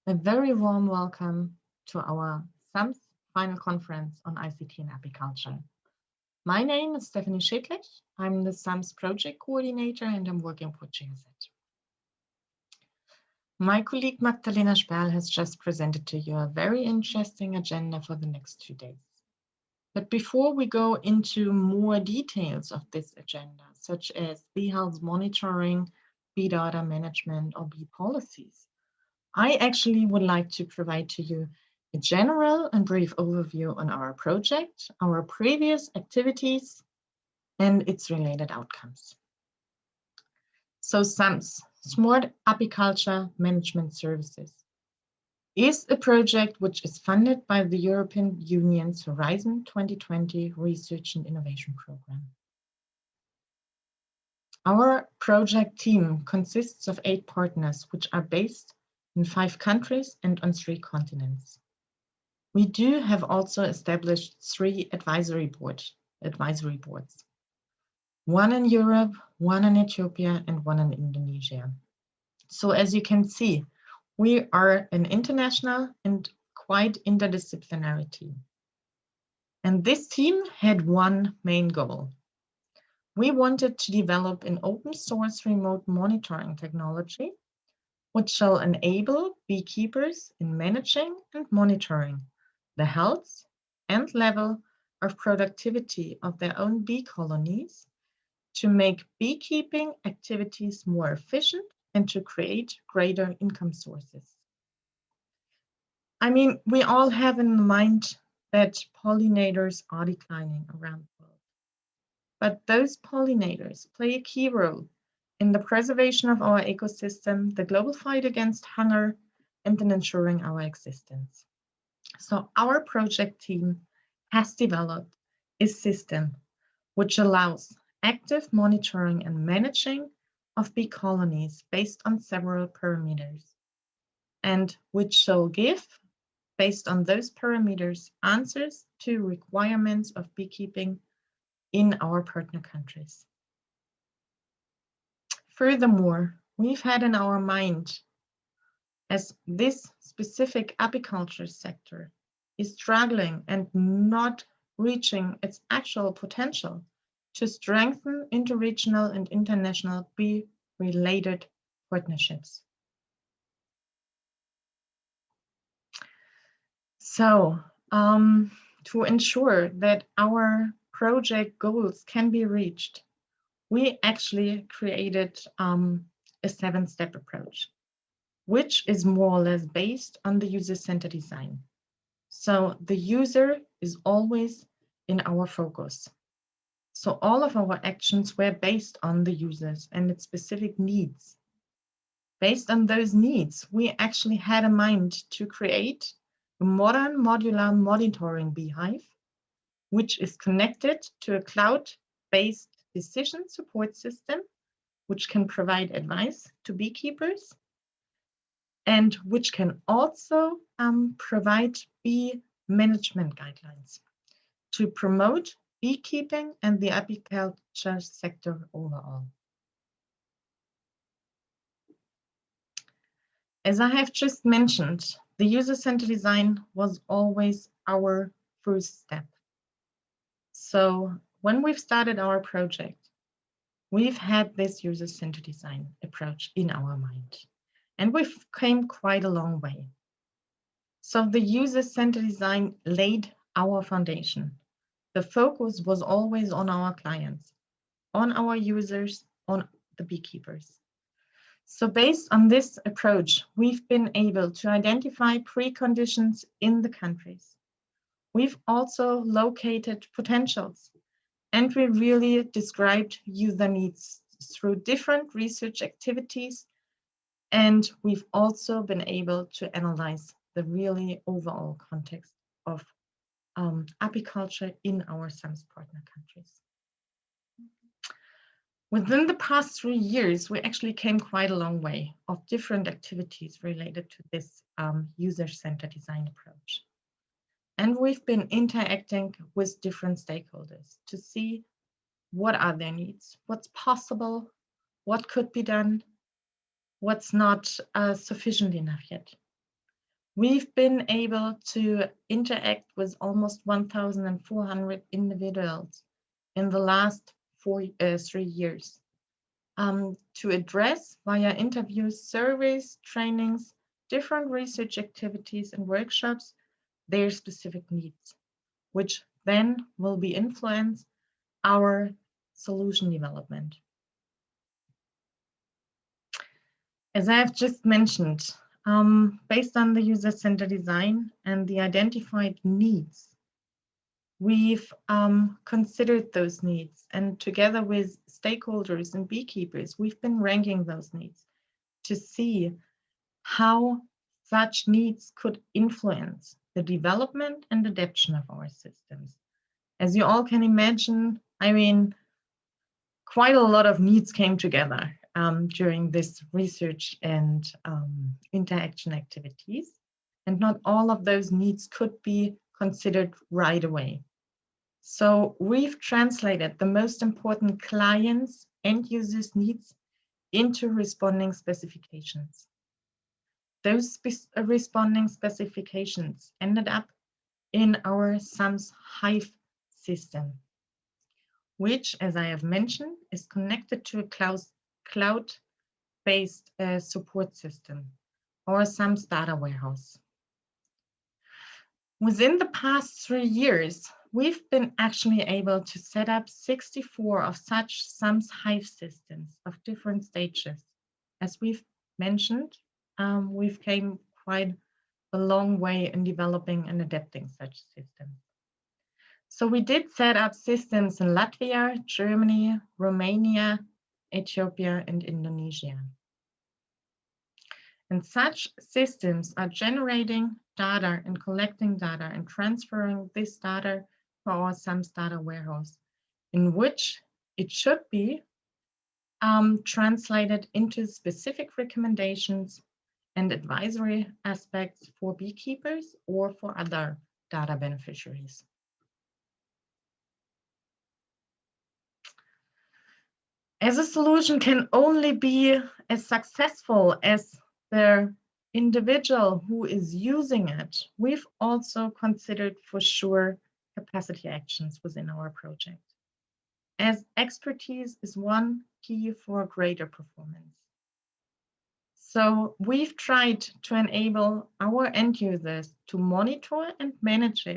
A very warm welcome to our SAMS final conference on ICT and apiculture. My name is Stephanie Schädlich. I'm the SAMS project coordinator and I'm working for GIZ. My colleague Magdalena Sperl has just presented to you a very interesting agenda for the next 2 days. But before we go into more details of this agenda, such as bee health monitoring, bee data management, or bee policies, I actually would like to provide to you a general and brief overview on our project, our previous activities, and its related outcomes. So SAMS, Smart Apiculture Management Services, is a project which is funded by the European Union's Horizon 2020 Research and Innovation Program. Our project team consists of 8 partners, which are based in 5 countries and on 3 continents. We do have also established 3 advisory boards, 1 in Europe, 1 in Ethiopia, and 1 in Indonesia. So as you can see, we are an international and quite interdisciplinary team. And this team had one main goal. We wanted to develop an open source remote monitoring technology which shall enable beekeepers in managing and monitoring the health and level of productivity of their own bee colonies to make beekeeping activities more efficient and to create greater income sources. I mean, we all have in mind that pollinators are declining around the world, but those pollinators play a key role in the preservation of our ecosystem, the global fight against hunger, and in ensuring our existence. So our project team has developed a system which allows active monitoring and managing of bee colonies based on several parameters, and which shall give, based on those parameters, answers to requirements of beekeeping in our partner countries. Furthermore, we've had in our mind, as this specific apiculture sector is struggling and not reaching its actual potential, to strengthen interregional and international bee-related partnerships. So, to ensure that our project goals can be reached, we actually created a 7-step approach, which is more or less based on the user-centered design. So the user is always in our focus. So all of our actions were based on the users and its specific needs. Based on those needs, we actually had in mind to create a modern modular monitoring beehive, which is connected to a cloud-based decision support system, which can provide advice to beekeepers and which can also provide bee management guidelines to promote beekeeping and the apiculture sector overall. As I have just mentioned, the user-centered design was always our first step. So when we've started our project, we've had this user-centered design approach in our mind, and we've came quite a long way. So the user-centered design laid our foundation. The focus was always on our clients, on our users, on the beekeepers. So based on this approach, we've been able to identify preconditions in the countries. We've also located potentials, and we really described user needs through different research activities. And we've also been able to analyze the really overall context of apiculture in our SAMS partner countries. Within the past 3 years, we actually came quite a long way of different activities related to this user-centered design approach. And we've been interacting with different stakeholders to see what are their needs, what's possible, what could be done, what's not sufficient enough yet. We've been able to interact with almost 1,400 individuals in the last 3 years to address via interviews, surveys, trainings, different research activities and workshops their specific needs, which then will be influence our solution development. As I have just mentioned, based on the user-centered design and the identified needs, we've considered those needs, and together with stakeholders and beekeepers, we've been ranking those needs to see how such needs could influence the development and adaptation of our systems. As you all can imagine, I mean, quite a lot of needs came together during this research and interaction activities, and not all of those needs could be considered right away. So we've translated the most important clients and users' needs into responding specifications. Those responding specifications ended up in our SAMS Hive system, which, as I have mentioned, is connected to a cloud-based support system, or SAMS data warehouse. Within the past 3 years, we've been actually able to set up 64 of such SAMS Hive systems of different stages. As we've mentioned, we've came quite a long way in developing and adapting such systems. So we did set up systems in Latvia, Germany, Romania, Ethiopia, and Indonesia. And such systems are generating data and collecting data and transferring this data to our SAMS data warehouse, in which it should be translated into specific recommendations and advisory aspects for beekeepers or for other data beneficiaries. As a solution can only be as successful as the individual who is using it, we've also considered for sure capacity actions within our project, as expertise is one key for greater performance. So we've tried to enable our end users to monitor and manage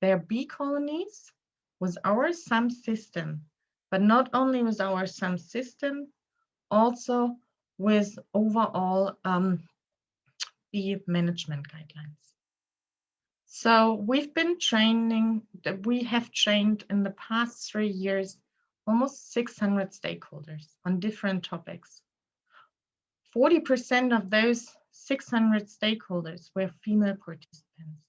their bee colonies with our SAMS system, but not only with our SAMS system, also with overall bee management guidelines. So we have trained in the past 3 years almost 600 stakeholders on different topics. 40% of those 600 stakeholders were female participants,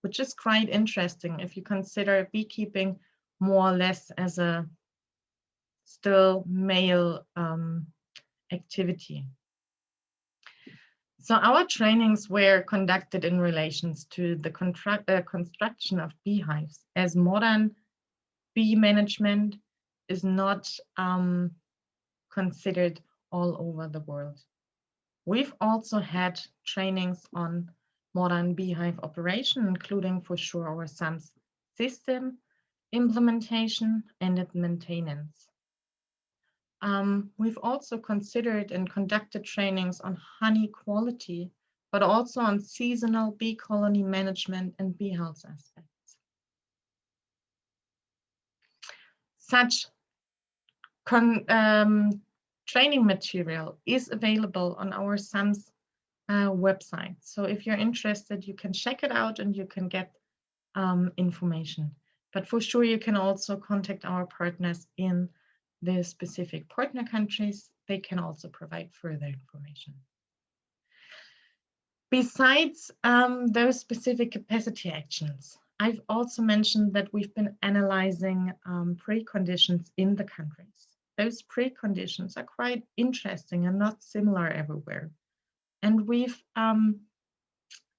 which is quite interesting if you consider beekeeping more or less as a still male activity. So our trainings were conducted in relations to the construction of beehives, as modern bee management is not considered all over the world. We've also had trainings on modern beehive operation, including for sure our SAMS system implementation and its maintenance. We've also considered and conducted trainings on honey quality, but also on seasonal bee colony management and bee health aspects. Such training material is available on our SAMS website. So if you're interested, you can check it out and you can get information. But for sure, you can also contact our partners in the specific partner countries. They can also provide further information. Besides those specific capacity actions, I've also mentioned that we've been analyzing preconditions in the countries. Those preconditions are quite interesting and not similar everywhere. And we've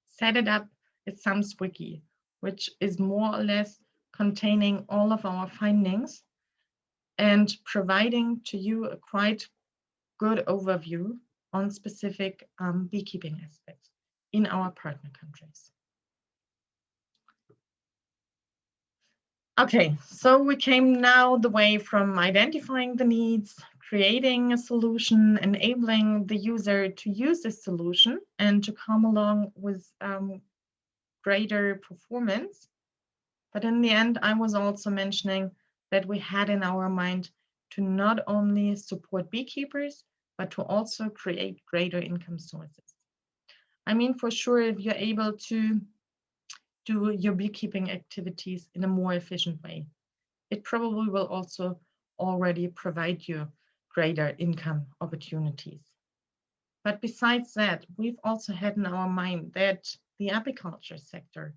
set it up at SAMS Wiki, which is more or less containing all of our findings and providing to you a quite good overview on specific beekeeping aspects. in our partner countries. Okay, so we came now the way from identifying the needs, creating a solution, enabling the user to use this solution and to come along with greater performance. But in the end, I was also mentioning that we had in our mind to not only support beekeepers, but to also create greater income sources. I mean, for sure, if you're able to do your beekeeping activities in a more efficient way, it probably will also already provide you greater income opportunities. But besides that, we've also had in our mind that the apiculture sector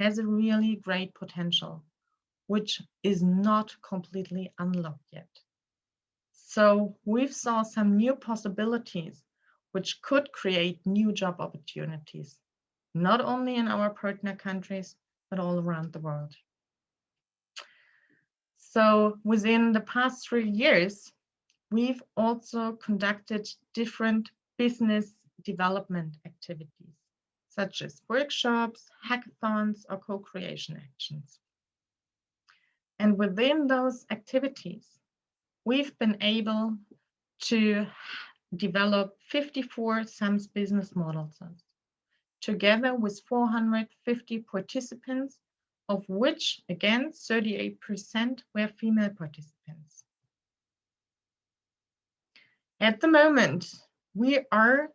has a really great potential, which is not completely unlocked yet. So we've saw some new possibilities which could create new job opportunities, not only in our partner countries, but all around the world. So within the past 3 years, we've also conducted different business development activities, such as workshops, hackathons, or co-creation actions. And within those activities, we've been able to develop 54 SAMS business models, together with 450 participants, of which, again, 38% were female participants. At the moment, we are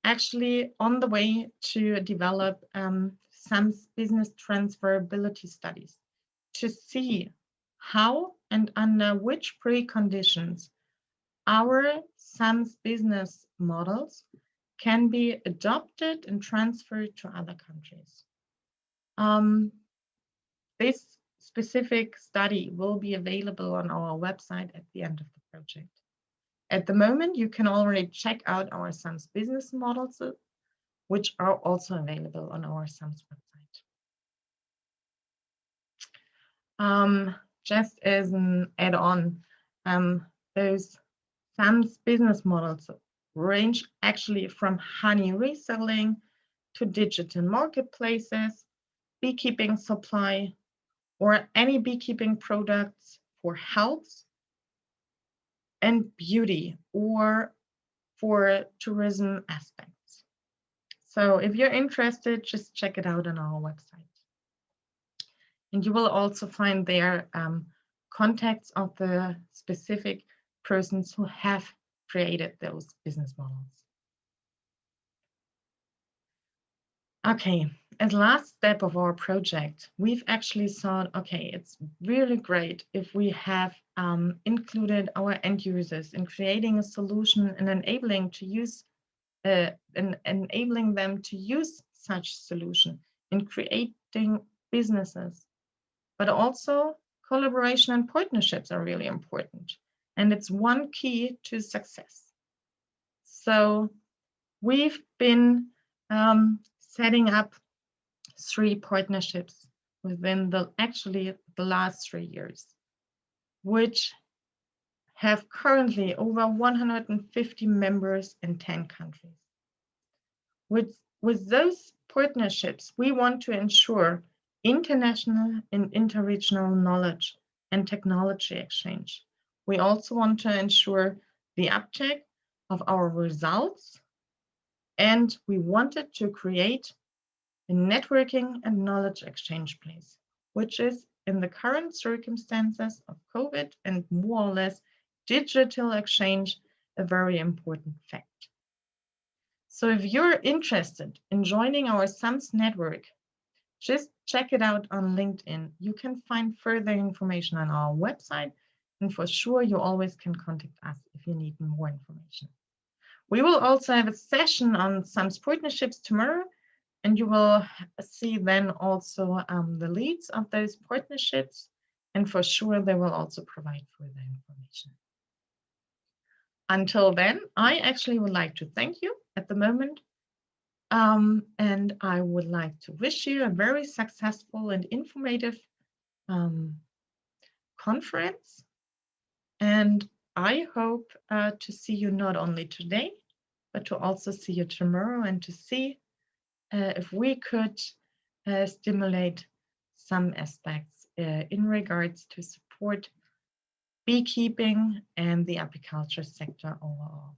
actually on the way to develop SAMS business transferability studies to see how and under which preconditions our SAMS business models can be adopted and transferred to other countries. This specific study will be available on our website at the end of the project. At the moment, you can already check out our SAMS business models, which are also available on our SAMS website. Just as an add-on, those SAMS business models range actually from honey reselling to digital marketplaces, beekeeping supply, or any beekeeping products for health and beauty or for tourism aspects. So if you're interested, just check it out on our website. And you will also find there contacts of the specific persons who have created those business models. Okay, as last step of our project, we've actually thought, okay, it's really great if we have included our end users in creating a solution and enabling them to use such solution in creating businesses. But also collaboration and partnerships are really important. And it's one key to success. So we've been setting up 3 partnerships within the last 3 years, which have currently over 150 members in 10 countries. With those partnerships, we want to ensure international and interregional knowledge and technology exchange. We also want to ensure the uptake of our results, and we wanted to create a networking and knowledge exchange place, which is in the current circumstances of COVID and more or less digital exchange, a very important fact. So if you're interested in joining our SAMS network, just check it out on LinkedIn. You can find further information on our website, and for sure, you always can contact us if you need more information. We will also have a session on SAMS partnerships tomorrow, and you will see then also the leads of those partnerships, and for sure, they will also provide further information. Until then, I actually would like to thank you at the moment. And I would like to wish you a very successful and informative conference. And I hope to see you not only today, but to also see you tomorrow and to see if we could stimulate some aspects in regards to support beekeeping and the apiculture sector overall.